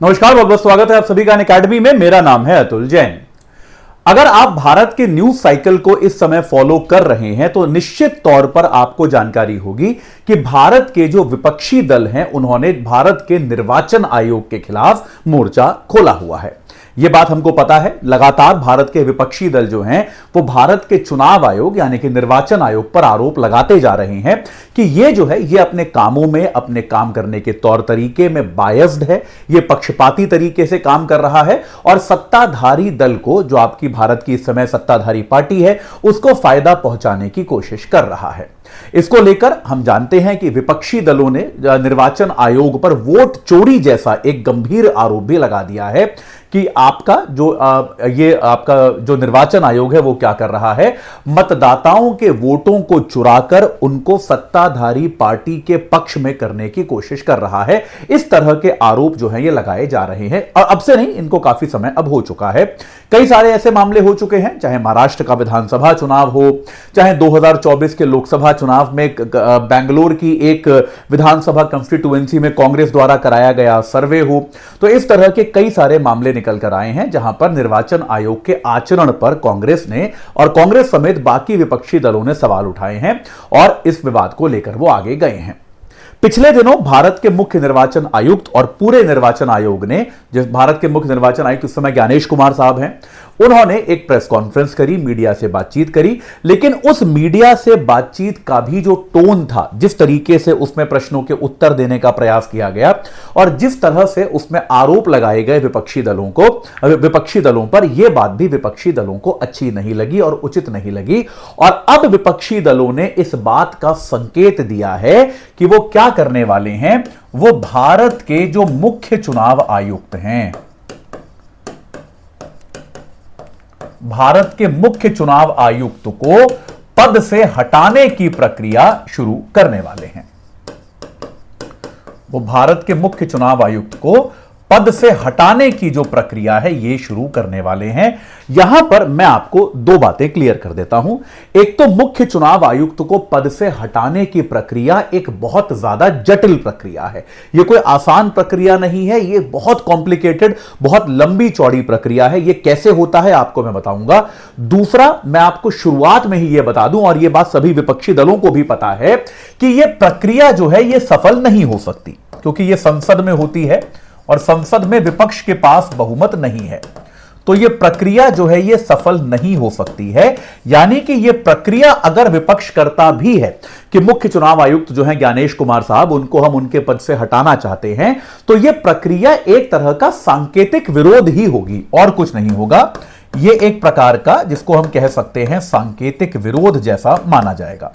नमस्कार, बहुत बहुत स्वागत है आप सभी का अनअकैडमी में। मेरा नाम है अतुल जैन। अगर आप भारत के न्यूज साइकिल को इस समय फॉलो कर रहे हैं तो निश्चित तौर पर आपको जानकारी होगी कि भारत के जो विपक्षी दल हैं उन्होंने भारत के निर्वाचन आयोग के खिलाफ मोर्चा खोला हुआ है। यह बात हमको पता है। लगातार भारत के विपक्षी दल जो हैं वो भारत के चुनाव आयोग यानी कि निर्वाचन आयोग पर आरोप लगाते जा रहे हैं कि ये जो है ये अपने कामों में, अपने काम करने के तौर तरीके में बायस्ड है, ये पक्षपाती तरीके से काम कर रहा है और सत्ताधारी दल को, जो आपकी भारत की इस समय सत्ताधारी पार्टी है, उसको फायदा पहुंचाने की कोशिश कर रहा है। इसको लेकर हम जानते हैं कि विपक्षी दलों ने निर्वाचन आयोग पर वोट चोरी जैसा एक गंभीर आरोप भी लगा दिया है कि आपका जो निर्वाचन आयोग है वो क्या कर रहा है, मतदाताओं के वोटों को चुराकर उनको सत्ताधारी पार्टी के पक्ष में करने की कोशिश कर रहा है। इस तरह के आरोप जो हैं ये लगाए जा रहे हैं और अब से नहीं, इनको काफी समय अब हो चुका है। कई सारे ऐसे मामले हो चुके हैं, चाहे महाराष्ट्र का विधानसभा चुनाव हो, चाहे 2024 के लोकसभा चुनाव में बेंगलोर की एक विधानसभा कंस्टिट्यूएंसी में कांग्रेस द्वारा कराया गया सर्वे हो। तो इस तरह के कई सारे मामले निकल कर आए हैं जहां पर निर्वाचन आयोग के आचरण पर कांग्रेस ने और कांग्रेस समेत बाकी विपक्षी दलों ने सवाल उठाए हैं और इस विवाद को लेकर वो आगे गए हैं। पिछले दिनों भारत के मुख्य निर्वाचन आयुक्त और पूरे निर्वाचन आयोग ने, जिस भारत के मुख्य निर्वाचन आयुक्त इस समय ज्ञानेश कुमार साहब हैं, उन्होंने एक प्रेस कॉन्फ्रेंस करी, मीडिया से बातचीत करी। लेकिन उस मीडिया से बातचीत का भी जो टोन था, जिस तरीके से उसमें प्रश्नों के उत्तर देने का प्रयास किया गया और जिस तरह से उसमें आरोप लगाए गए विपक्षी दलों पर, यह बात भी विपक्षी दलों को अच्छी नहीं लगी और उचित नहीं लगी। और अब विपक्षी दलों ने इस बात का संकेत दिया है कि वो क्या करने वाले हैं। वो भारत के जो मुख्य चुनाव आयुक्त हैं, भारत के मुख्य चुनाव आयुक्त को पद से हटाने की प्रक्रिया शुरू करने वाले हैं। वो भारत के मुख्य चुनाव आयुक्त को पद से हटाने की जो प्रक्रिया है ये शुरू करने वाले हैं। यहां पर मैं आपको दो बातें क्लियर कर देता हूं। एक तो मुख्य चुनाव आयुक्त को पद से हटाने की प्रक्रिया एक बहुत ज्यादा जटिल प्रक्रिया है। यह कोई आसान प्रक्रिया नहीं है, यह बहुत कॉम्प्लिकेटेड, बहुत लंबी चौड़ी प्रक्रिया है। यह कैसे होता है आपको मैं बताऊंगा। दूसरा, मैं आपको शुरुआत में ही यह बता दूं, और यह बात सभी विपक्षी दलों को भी पता है कि यह प्रक्रिया जो है यह सफल नहीं हो सकती, क्योंकि यह संसद में होती है और संसद में विपक्ष के पास बहुमत नहीं है। तो यह प्रक्रिया जो है यह सफल नहीं हो सकती है। यानी कि यह प्रक्रिया अगर विपक्ष करता भी है कि मुख्य चुनाव आयुक्त जो है ज्ञानेश कुमार साहब, उनको हम उनके पद से हटाना चाहते हैं, तो यह प्रक्रिया एक तरह का सांकेतिक विरोध ही होगी और कुछ नहीं होगा। यह एक प्रकार का, जिसको हम कह सकते हैं, सांकेतिक विरोध जैसा माना जाएगा,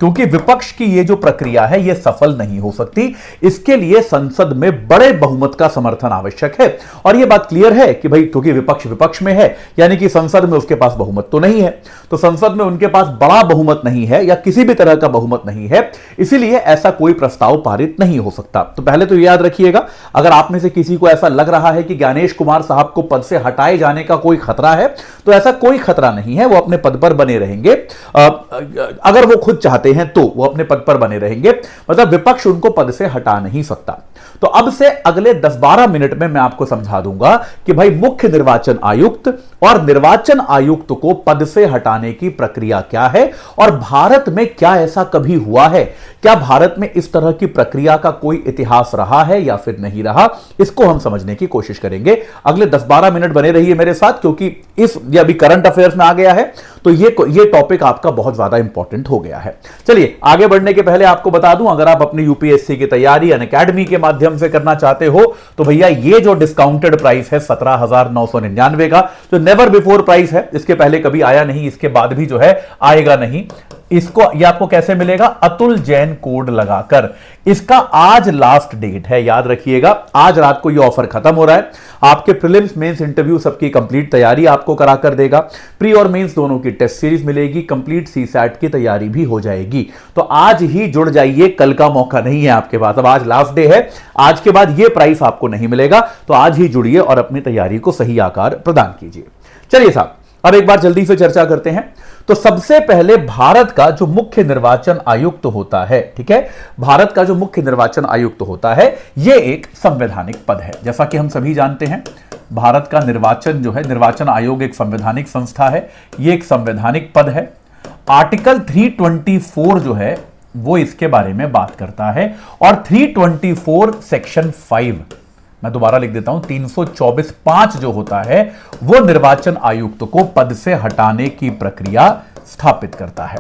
क्योंकि विपक्ष की यह जो प्रक्रिया है यह सफल नहीं हो सकती। इसके लिए संसद में बड़े बहुमत का समर्थन आवश्यक है। और यह बात क्लियर है कि भाई, क्योंकि विपक्ष में है, यानी कि संसद में उसके पास बहुमत तो नहीं है, तो संसद में उनके पास बड़ा बहुमत नहीं है या किसी भी तरह का बहुमत नहीं है, इसीलिए ऐसा कोई प्रस्ताव पारित नहीं हो सकता। तो पहले तो याद रखिएगा, अगर आप में से किसी को ऐसा लग रहा है कि ज्ञानेश कुमार साहब को पद से हटाए जाने का कोई खतरा है, तो ऐसा कोई खतरा नहीं है। वो अपने पद पर बने रहेंगे। अगर वो खुद चाहते हैं तो वो अपने पद पर बने रहेंगे, मतलब विपक्ष उनको पद से हटा नहीं सकता। तो अब से अगले 10-12 मिनट में मैं आपको समझा दूंगा कि भाई मुख्य निर्वाचन आयुक्त और निर्वाचन आयुक्त को पद से हटाने की प्रक्रिया क्या है और भारत में क्या ऐसा कभी हुआ है, क्या भारत में इस तरह की प्रक्रिया का कोई इतिहास रहा है या फिर नहीं रहा, इसको हम समझने की कोशिश करेंगे। अगले 10-12 मिनट बने रहिए मेरे साथ, क्योंकि ये अभी करंट अफेयर्स में आ गया है, तो ये टॉपिक आपका बहुत ज्यादा इंपॉर्टेंट हो गया है। चलिए आगे बढ़ने के पहले आपको बता दूं, अगर आप अपनी यूपीएससी की तैयारी अनअकैडमी के माध्यम से करना चाहते हो तो भैया ये जो डिस्काउंटेड प्राइस है 17,999 का, जो नेवर बिफोर प्राइस है, इसके पहले कभी आया नहीं, इसके बाद भी जो है आएगा नहीं। ये आपको कैसे मिलेगा? अतुल जैन कोड लगाकर। इसका आज लास्ट डेट है, याद रखिएगा, आज रात को ये ऑफर खत्म हो रहा है। आपके प्रीलिम्स, मेंस, इंटरव्यू सबकी कंप्लीट तैयारी आपको करा कर देगा। प्री और मेंस दोनों की टेस्ट सीरीज मिलेगी, कंप्लीट सीसैट की तैयारी भी हो जाएगी। तो आज ही जुड़ जाइए, कल का मौका नहीं है आपके पास। अब आज लास्ट डे है, आज के बाद ये प्राइस आपको नहीं मिलेगा, तो आज ही जुड़िए और अपनी तैयारी को सही आकार प्रदान कीजिए। चलिए साहब, अब एक बार जल्दी से चर्चा करते हैं। तो सबसे पहले भारत का जो मुख्य निर्वाचन आयुक्त होता है, ठीक है, भारत का जो मुख्य निर्वाचन आयुक्त होता है यह एक संवैधानिक पद है। जैसा कि हम सभी जानते हैं भारत का निर्वाचन जो है, निर्वाचन आयोग एक संवैधानिक संस्था है, यह एक संवैधानिक पद है। आर्टिकल 324 जो है वो इसके बारे में बात करता है और 324 सेक्शन 5, मैं दोबारा लिख देता हूं, 324(5) जो होता है वो निर्वाचन आयुक्त को पद से हटाने की प्रक्रिया स्थापित करता है।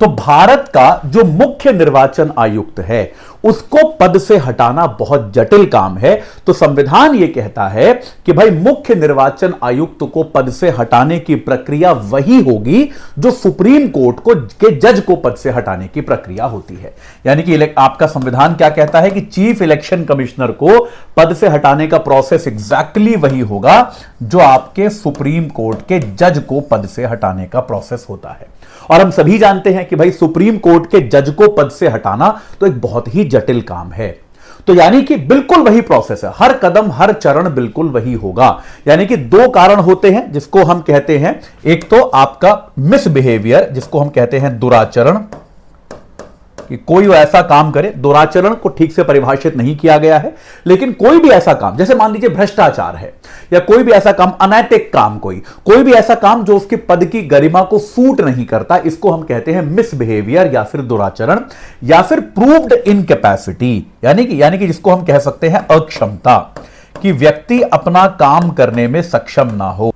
तो भारत का जो मुख्य निर्वाचन आयुक्त है उसको पद से हटाना बहुत जटिल काम है। तो संविधान यह कहता है कि भाई मुख्य निर्वाचन आयुक्त को पद से हटाने की प्रक्रिया वही होगी जो सुप्रीम कोर्ट को के जज को पद से हटाने की प्रक्रिया होती है। यानी कि आपका संविधान क्या कहता है कि चीफ इलेक्शन कमिश्नर को पद से हटाने का प्रोसेस एग्जैक्टली वही होगा जो आपके सुप्रीम कोर्ट के जज को पद से हटाने का प्रोसेस होता है। और हम सभी जानते हैं कि भाई सुप्रीम कोर्ट के जज को पद से हटाना तो एक बहुत ही जटिल काम है। तो यानी कि बिल्कुल वही प्रोसेस है, हर कदम हर चरण बिल्कुल वही होगा। यानी कि दो कारण होते हैं जिसको हम कहते हैं, एक तो आपका मिसबिहेवियर जिसको हम कहते हैं दुराचरण, कि कोई ऐसा काम करे, दुराचरण को ठीक से परिभाषित नहीं किया गया है, लेकिन कोई भी ऐसा काम, जैसे मान लीजिए भ्रष्टाचार है या कोई भी ऐसा काम, अनैतिक काम, कोई भी ऐसा काम जो उसके पद की गरिमा को सूट नहीं करता, इसको हम कहते हैं मिसबिहेवियर या फिर दुराचरण या फिर प्रूव्ड इनकैपेसिटी, यानी कि जिसको हम कह सकते हैं अक्षमता, कि व्यक्ति अपना काम करने में सक्षम ना हो।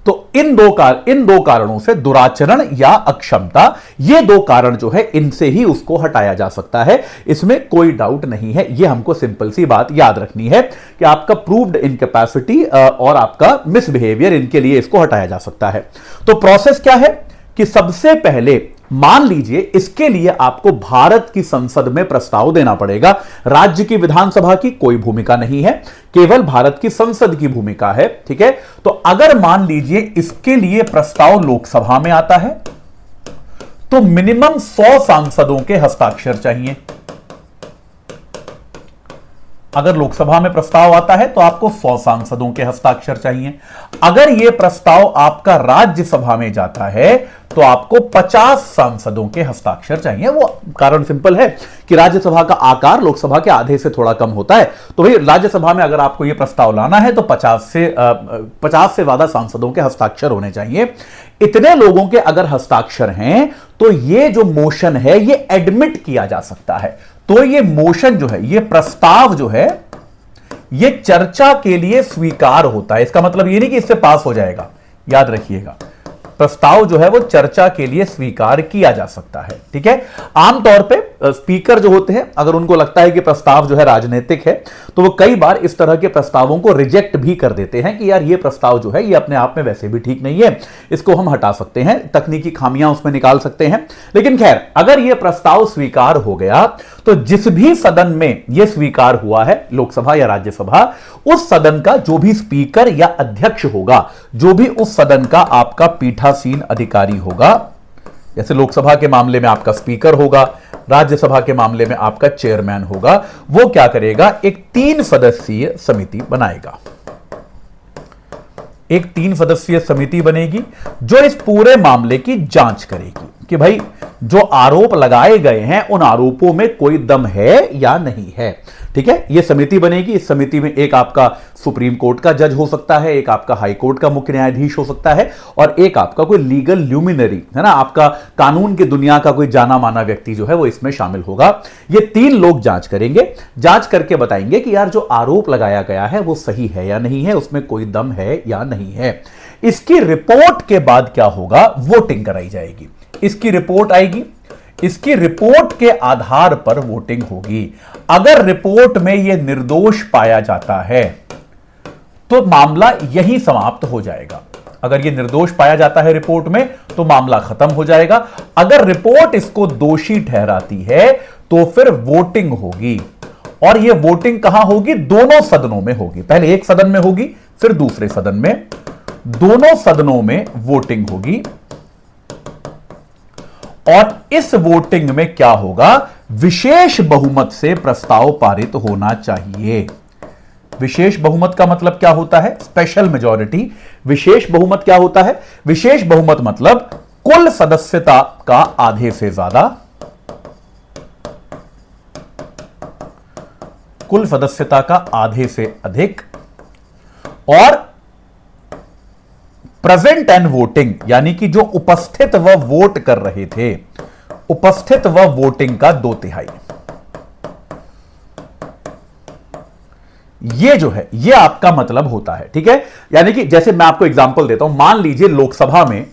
तो इन दो कारणों से, दुराचरण या अक्षमता, ये दो कारण जो है इनसे ही उसको हटाया जा सकता है, इसमें कोई डाउट नहीं है। ये हमको सिंपल सी बात याद रखनी है कि आपका प्रूव्ड इनकैपेसिटी और आपका मिसबिहेवियर, इनके लिए इसको हटाया जा सकता है। तो प्रोसेस क्या है कि सबसे पहले मान लीजिए इसके लिए आपको भारत की संसद में प्रस्ताव देना पड़ेगा। राज्य की विधानसभा की कोई भूमिका नहीं है, केवल भारत की संसद की भूमिका है, ठीक है। तो अगर मान लीजिए इसके लिए प्रस्ताव लोकसभा में आता है तो मिनिमम 100 सांसदों के हस्ताक्षर चाहिए। अगर लोकसभा में प्रस्ताव आता है तो आपको 100 सांसदों के हस्ताक्षर चाहिए। अगर यह प्रस्ताव आपका राज्यसभा में जाता है तो आपको 50 सांसदों के हस्ताक्षर चाहिए। वो कारण सिंपल है कि राज्यसभा का आकार लोकसभा के आधे से थोड़ा कम होता है, तो भाई राज्यसभा में अगर आपको यह प्रस्ताव लाना है तो 50 से ज्यादा सांसदों के हस्ताक्षर होने चाहिए। इतने लोगों के अगर हस्ताक्षर हैं तो यह जो मोशन है यह एडमिट किया जा सकता है। तो ये मोशन जो है, ये प्रस्ताव जो है, ये चर्चा के लिए स्वीकार होता है। इसका मतलब ये नहीं कि इससे पास हो जाएगा, याद रखिएगा, प्रस्ताव जो है वो चर्चा के लिए स्वीकार किया जा सकता है, ठीक है। आमतौर पे स्पीकर जो होते हैं, अगर उनको लगता है कि प्रस्ताव जो है राजनीतिक है तो वो कई बार इस तरह के प्रस्तावों को रिजेक्ट भी कर देते हैं कि यार ये प्रस्ताव जो है ये अपने आप में वैसे भी ठीक नहीं है, इसको हम हटा सकते हैं, तकनीकी खामियां उसमें निकाल सकते हैं। लेकिन खैर, अगर ये प्रस्ताव स्वीकार हो गया तो जिस भी सदन में यह स्वीकार हुआ है, लोकसभा या राज्यसभा, उस सदन का जो भी स्पीकर या अध्यक्ष होगा, जो भी उस सदन का आपका पीठासीन अधिकारी होगा, जैसे लोकसभा के मामले में आपका स्पीकर होगा, राज्यसभा के मामले में आपका चेयरमैन होगा, वो क्या करेगा, एक 3 सदस्यीय समिति बनाएगा। एक 3 सदस्यीय समिति बनेगी जो इस पूरे मामले की जांच करेगी कि भाई जो आरोप लगाए गए हैं उन आरोपों में कोई दम है या नहीं है, ठीक है। यह समिति बनेगी। इस समिति में एक आपका सुप्रीम कोर्ट का जज हो सकता है, एक आपका हाई कोर्ट का मुख्य न्यायाधीश हो सकता है और एक आपका कोई लीगल ल्यूमिनरी, है ना, आपका कानून की दुनिया का कोई जाना माना व्यक्ति जो है वो इसमें शामिल होगा। ये 3 लोग जांच करेंगे, जांच करके बताएंगे कि यार जो आरोप लगाया गया है वो सही है या नहीं है, उसमें कोई दम है या नहीं है। इसकी रिपोर्ट के बाद क्या होगा, वोटिंग कराई जाएगी। इसकी रिपोर्ट आएगी, इसकी रिपोर्ट के आधार पर वोटिंग होगी। अगर रिपोर्ट में यह निर्दोष पाया जाता है तो मामला यहीं समाप्त हो जाएगा। अगर यह निर्दोष पाया जाता है रिपोर्ट में तो मामला खत्म हो जाएगा। अगर रिपोर्ट इसको दोषी ठहराती है तो फिर वोटिंग होगी, और यह वोटिंग कहां होगी, दोनों सदनों में होगी। पहले एक सदन में होगी, फिर दूसरे सदन में, दोनों सदनों में वोटिंग होगी। और इस वोटिंग में क्या होगा, विशेष बहुमत से प्रस्ताव पारित होना चाहिए। विशेष बहुमत का मतलब क्या होता है? Special majority. विशेष बहुमत क्या होता है? विशेष बहुमत मतलब कुल सदस्यता का आधे से ज्यादा, कुल सदस्यता का आधे से अधिक, और प्रेजेंट एंड वोटिंग यानी कि जो उपस्थित व वोट कर रहे थे, उपस्थित व वोटिंग का 2/3। ये जो है ये आपका मतलब होता है, ठीक है। यानी कि जैसे मैं आपको एग्जांपल देता हूं, मान लीजिए लोकसभा में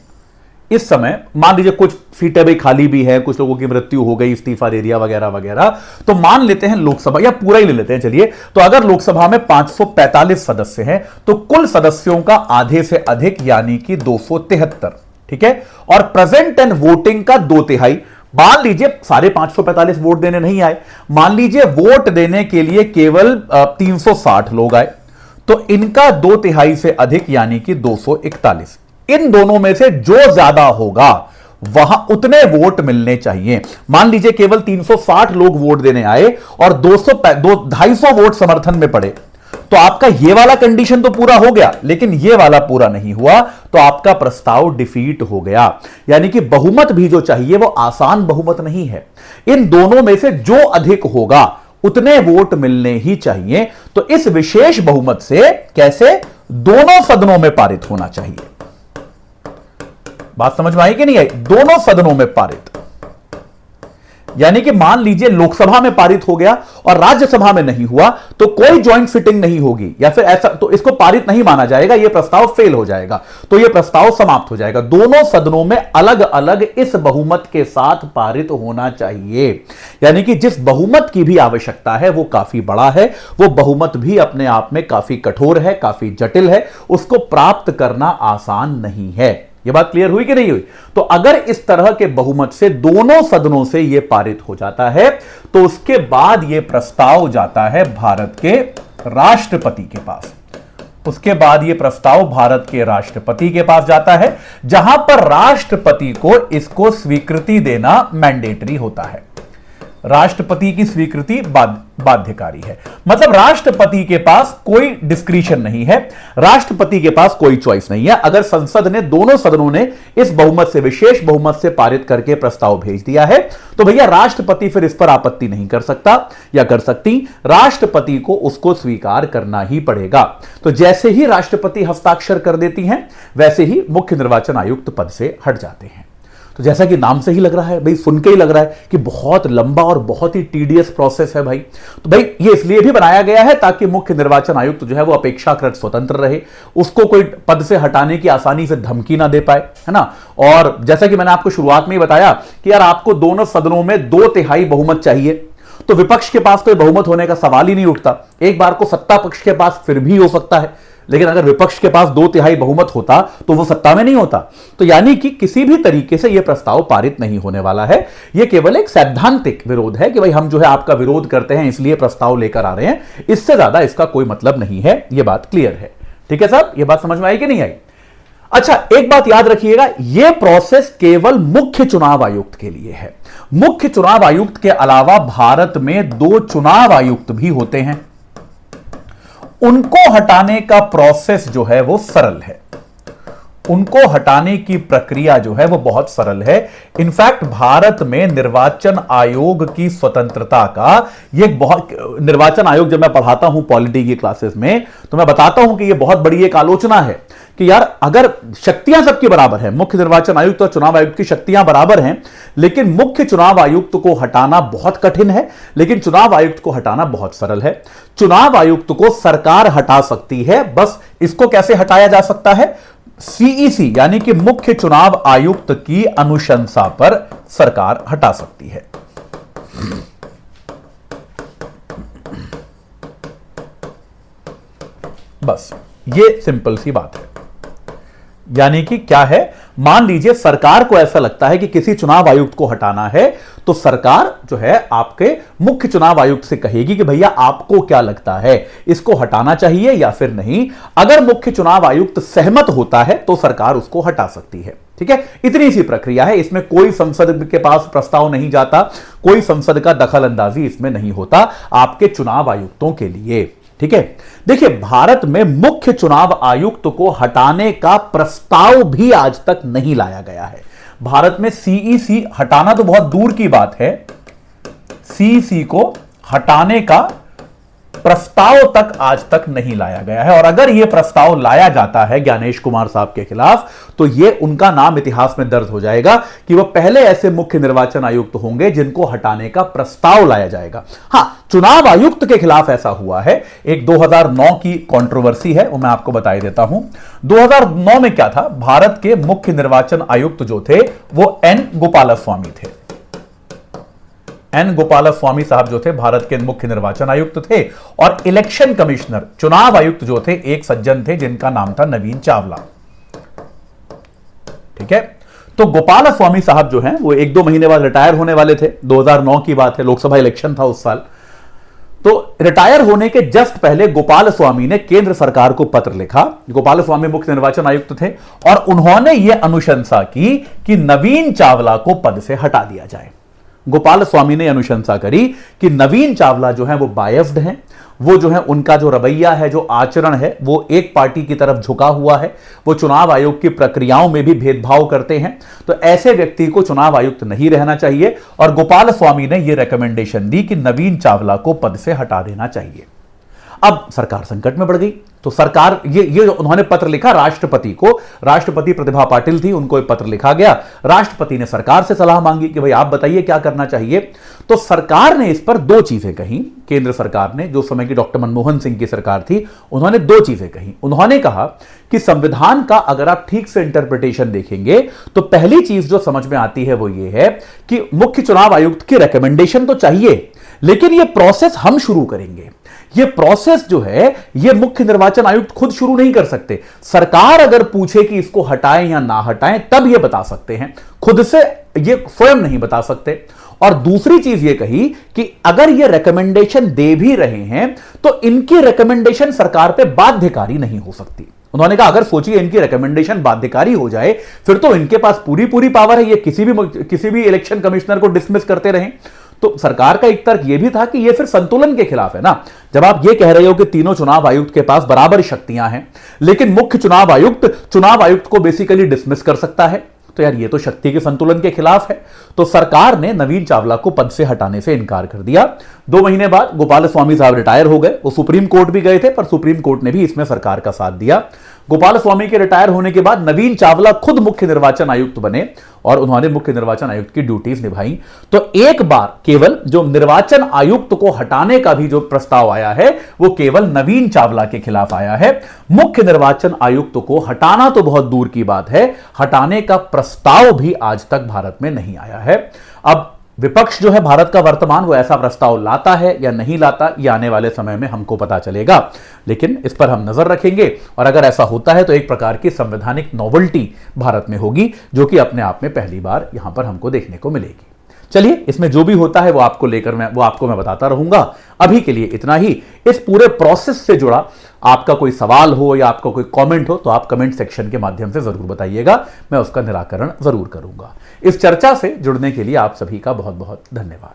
इस समय मान लीजिए कुछ सीटें भाई खाली भी है, कुछ लोगों की मृत्यु हो गई, इस्तीफा दे दिया वगैरह वगैरह, तो मान लेते हैं लोकसभा, या पूरा ही ले लेते हैं चलिए, तो अगर लोकसभा में 545 सदस्य हैं तो कुल सदस्यों का आधे से अधिक यानी कि 273, ठीक है। और प्रेजेंट एंड वोटिंग का 2/3। मान लीजिए सारे 545 वोट देने नहीं आए, मान लीजिए वोट देने के लिए केवल 360 लोग आए, तो इनका 2/3 से अधिक यानी कि 241। इन दोनों में से जो ज्यादा होगा वहां उतने वोट मिलने चाहिए। मान लीजिए केवल 360 लोग वोट देने आए और 250 वोट समर्थन में पड़े, तो आपका ये वाला कंडीशन तो पूरा हो गया, लेकिन ये वाला पूरा नहीं हुआ, तो आपका प्रस्ताव डिफीट हो गया। यानी कि बहुमत भी जो चाहिए वो आसान बहुमत नहीं है, इन दोनों में से जो अधिक होगा उतने वोट मिलने ही चाहिए। तो इस विशेष बहुमत से कैसे दोनों सदनों में पारित होना चाहिए। बात समझ में आई कि नहीं आई? दोनों सदनों में पारित, यानी कि मान लीजिए लोकसभा में पारित हो गया और राज्यसभा में नहीं हुआ, तो कोई ज्वाइंट सिटिंग नहीं होगी, या फिर ऐसा तो इसको पारित नहीं माना जाएगा, यह प्रस्ताव फेल हो जाएगा, तो यह प्रस्ताव समाप्त हो जाएगा। दोनों सदनों में अलग अलग इस बहुमत के साथ पारित होना चाहिए। यानी कि जिस बहुमत की भी आवश्यकता है वो काफी बड़ा है, वो बहुमत भी अपने आप में काफी कठोर है, काफी जटिल है, उसको प्राप्त करना आसान नहीं है। यह बात क्लियर हुई कि नहीं हुई? तो अगर इस तरह के बहुमत से दोनों सदनों से यह पारित हो जाता है, तो उसके बाद यह प्रस्ताव जाता है भारत के राष्ट्रपति के पास। उसके बाद यह प्रस्ताव भारत के राष्ट्रपति के पास जाता है, जहां पर राष्ट्रपति को इसको स्वीकृति देना मैंडेटरी होता है। राष्ट्रपति की स्वीकृति बाध्यकारी है, मतलब राष्ट्रपति के पास कोई डिस्क्रिशन नहीं है, राष्ट्रपति के पास कोई चॉइस नहीं है। अगर संसद ने, दोनों सदनों ने इस बहुमत से, विशेष बहुमत से पारित करके प्रस्ताव भेज दिया है, तो भैया राष्ट्रपति फिर इस पर आपत्ति नहीं कर सकता या कर सकती, राष्ट्रपति को उसको स्वीकार करना ही पड़ेगा। तो जैसे ही राष्ट्रपति हस्ताक्षर कर देती हैं, वैसे ही मुख्य निर्वाचन आयुक्त पद से हट जाते हैं। तो जैसा कि नाम से ही लग रहा है भाई, सुन के ही लग रहा है कि बहुत लंबा और बहुत ही टीडियस प्रोसेस है भाई। तो भाई ये इसलिए भी बनाया गया है ताकि मुख्य निर्वाचन आयुक्त जो है वो अपेक्षाकृत स्वतंत्र रहे, उसको कोई पद से हटाने की आसानी से धमकी ना दे पाए, है ना। और जैसा कि मैंने आपको शुरुआत में ही बताया कि यार आपको दोनों सदनों में 2/3 बहुमत चाहिए, तो विपक्ष के पास कोई बहुमत होने का सवाल ही नहीं उठता। एक बार को सत्ता पक्ष के पास फिर भी हो सकता है, लेकिन अगर विपक्ष के पास 2/3 बहुमत होता तो वो सत्ता में नहीं होता। तो यानी कि किसी भी तरीके से यह प्रस्ताव पारित नहीं होने वाला है। यह केवल एक सैद्धांतिक विरोध है कि भाई हम जो है आपका विरोध करते हैं इसलिए प्रस्ताव लेकर आ रहे हैं, इससे ज्यादा इसका कोई मतलब नहीं है। यह बात क्लियर है, ठीक है साहब? यह बात समझ में आई कि नहीं आई? अच्छा, एक बात याद रखिएगा, यह प्रोसेस केवल मुख्य चुनाव आयुक्त के लिए है। मुख्य चुनाव आयुक्त के अलावा भारत में 2 चुनाव आयुक्त भी होते हैं, उनको हटाने का प्रोसेस जो है वो सरल है, उनको हटाने की प्रक्रिया जो है वो बहुत सरल है। इनफैक्ट भारत में निर्वाचन आयोग की स्वतंत्रता का ये बहुत, निर्वाचन आयोग जब मैं पढ़ाता हूं पॉलिटी की क्लासेस में, तो मैं बताता हूं कि ये बहुत बड़ी एक आलोचना है कि यार अगर शक्तियां सबकी बराबर है, मुख्य निर्वाचन आयुक्त और चुनाव आयुक्त की शक्तियां बराबर हैं, लेकिन मुख्य चुनाव आयुक्त को हटाना बहुत कठिन है, लेकिन चुनाव आयुक्त को हटाना बहुत सरल है। चुनाव आयुक्त को सरकार हटा सकती है, बस इसको कैसे हटाया जा सकता है? सीईसी यानी कि मुख्य चुनाव आयुक्त की अनुशंसा पर सरकार हटा सकती है। बस ये सिंपल सी बात है। यानी कि क्या है, मान लीजिए सरकार को ऐसा लगता है कि किसी चुनाव आयुक्त को हटाना है, तो सरकार जो है आपके मुख्य चुनाव आयुक्त से कहेगी कि भैया आपको क्या लगता है, इसको हटाना चाहिए या फिर नहीं। अगर मुख्य चुनाव आयुक्त सहमत होता है तो सरकार उसको हटा सकती है, ठीक है। इतनी सी प्रक्रिया है, इसमें कोई संसद के पास प्रस्ताव नहीं जाता, कोई संसद का दखल अंदाजी इसमें नहीं होता आपके चुनाव आयुक्तों के लिए, ठीक है। देखिए, भारत में मुख्य चुनाव आयुक्त को हटाने का प्रस्ताव भी आज तक नहीं लाया गया है। भारत में सीईसी हटाना तो बहुत दूर की बात है, सीईसी को हटाने का प्रस्ताव तक आज तक नहीं लाया गया है। और अगर यह प्रस्ताव लाया जाता है ज्ञानेश कुमार साहब के खिलाफ, तो यह उनका नाम इतिहास में दर्ज हो जाएगा कि वह पहले ऐसे मुख्य निर्वाचन आयुक्त होंगे जिनको हटाने का प्रस्ताव लाया जाएगा। हां, चुनाव आयुक्त के खिलाफ ऐसा हुआ है। एक 2009 की कंट्रोवर्सी है, वो मैं आपको बता देता हूं। 2009 में क्या था, भारत के मुख्य निर्वाचन आयुक्त जो थे वो एन गोपालस्वामी थे। एन गोपालस्वामी साहब जो थे भारत के मुख्य निर्वाचन आयुक्त थे, और इलेक्शन कमिश्नर चुनाव आयुक्त जो थे एक सज्जन थे जिनका नाम था नवीन चावला। ठीक है, तो गोपालस्वामी साहब जो हैं वो 1-2 महीने बाद रिटायर होने वाले थे। 2009 की बात है, लोकसभा इलेक्शन था उस साल। तो रिटायर होने के जस्ट पहले गोपालस्वामी ने केंद्र सरकार को पत्र लिखा। गोपालस्वामी मुख्य निर्वाचन आयुक्त थे और उन्होंने यह अनुशंसा की कि नवीन चावला को पद से हटा दिया जाए। गोपालस्वामी ने अनुशंसा करी कि नवीन चावला जो है वो बायस्ड हैं, वो जो है उनका जो रवैया है, जो आचरण है, वो एक पार्टी की तरफ झुका हुआ है, वो चुनाव आयोग की प्रक्रियाओं में भी भेदभाव करते हैं, तो ऐसे व्यक्ति को चुनाव आयुक्त नहीं रहना चाहिए। और गोपालस्वामी ने यह रिकमेंडेशन दी कि नवीन चावला को पद से हटा देना चाहिए। अब सरकार संकट में पड़ गई, तो सरकार ये उन्होंने पत्र लिखा राष्ट्रपति को। राष्ट्रपति प्रतिभा पाटिल थी, उनको एक पत्र लिखा गया। राष्ट्रपति ने सरकार से सलाह मांगी कि भाई आप बताइए क्या करना चाहिए। तो सरकार ने इस पर 2 चीजें कही। केंद्र सरकार ने, जो समय की डॉक्टर मनमोहन सिंह की सरकार थी, उन्होंने 2 चीजें कही। उन्होंने कहा कि संविधान का अगर आप ठीक से इंटरप्रिटेशन देखेंगे तो पहली चीज जो समझ में आती है वो ये है कि मुख्य चुनाव आयुक्त की रिकमेंडेशन तो चाहिए, लेकिन यह प्रोसेस हम शुरू करेंगे। यह प्रोसेस जो है यह मुख्य निर्वाचन आयुक्त खुद शुरू नहीं कर सकते। सरकार अगर पूछे कि इसको हटाएं या ना हटाएं तब यह बता सकते हैं, खुद से यह स्वयं नहीं बता सकते। और दूसरी चीज यह कही कि अगर यह रिकमेंडेशन दे भी रहे हैं तो इनकी रिकमेंडेशन सरकार पे बाध्यकारी नहीं हो सकती। उन्होंने कहा अगर सोचिए इनकी रिकमेंडेशन बाध्यकारी हो जाए फिर तो इनके पास पूरी पावर है, ये किसी भी इलेक्शन कमिश्नर को डिसमिस करते रहें। तो सरकार का एक तर्क यह भी था कि यह फिर संतुलन के खिलाफ है ना। जब आप यह कह रहे हो कि तीनों चुनाव आयुक्त के पास बराबर शक्तियां हैं, लेकिन मुख्य चुनाव आयुक्त को बेसिकली डिसमिस कर सकता है, तो यार ये तो शक्ति के संतुलन के खिलाफ है। तो सरकार ने नवीन चावला को पद से हटाने से इनकार कर दिया। 2 महीने बाद गोपालस्वामी साहब रिटायर हो गए। वो सुप्रीम कोर्ट भी गए थे, पर सुप्रीम कोर्ट ने भी इसमें सरकार का साथ दिया। गोपालस्वामी के रिटायर होने के बाद नवीन चावला खुद मुख्य निर्वाचन आयुक्त बने और उन्होंने मुख्य निर्वाचन आयुक्त की ड्यूटीज निभाई। तो एक बार केवल जो निर्वाचन आयुक्त को हटाने का भी जो प्रस्ताव आया है वो केवल नवीन चावला के खिलाफ आया है। मुख्य निर्वाचन आयुक्त को हटाना तो बहुत दूर की बात है, हटाने का प्रस्ताव भी आज तक भारत में नहीं आया है। अब विपक्ष जो है भारत का वर्तमान, वो ऐसा प्रस्ताव लाता है या नहीं लाता, ये आने वाले समय में हमको पता चलेगा, लेकिन इस पर हम नजर रखेंगे। और अगर ऐसा होता है तो एक प्रकार की संवैधानिक नोवेल्टी भारत में होगी, जो कि अपने आप में पहली बार यहां पर हमको देखने को मिलेगी। चलिए, इसमें जो भी होता है वो आपको मैं बताता रहूंगा। अभी के लिए इतना ही। इस पूरे प्रोसेस से जुड़ा आपका कोई सवाल हो या आपका कोई कमेंट हो तो आप कमेंट सेक्शन के माध्यम से जरूर बताइएगा, मैं उसका निराकरण जरूर करूंगा। इस चर्चा से जुड़ने के लिए आप सभी का बहुत बहुत धन्यवाद।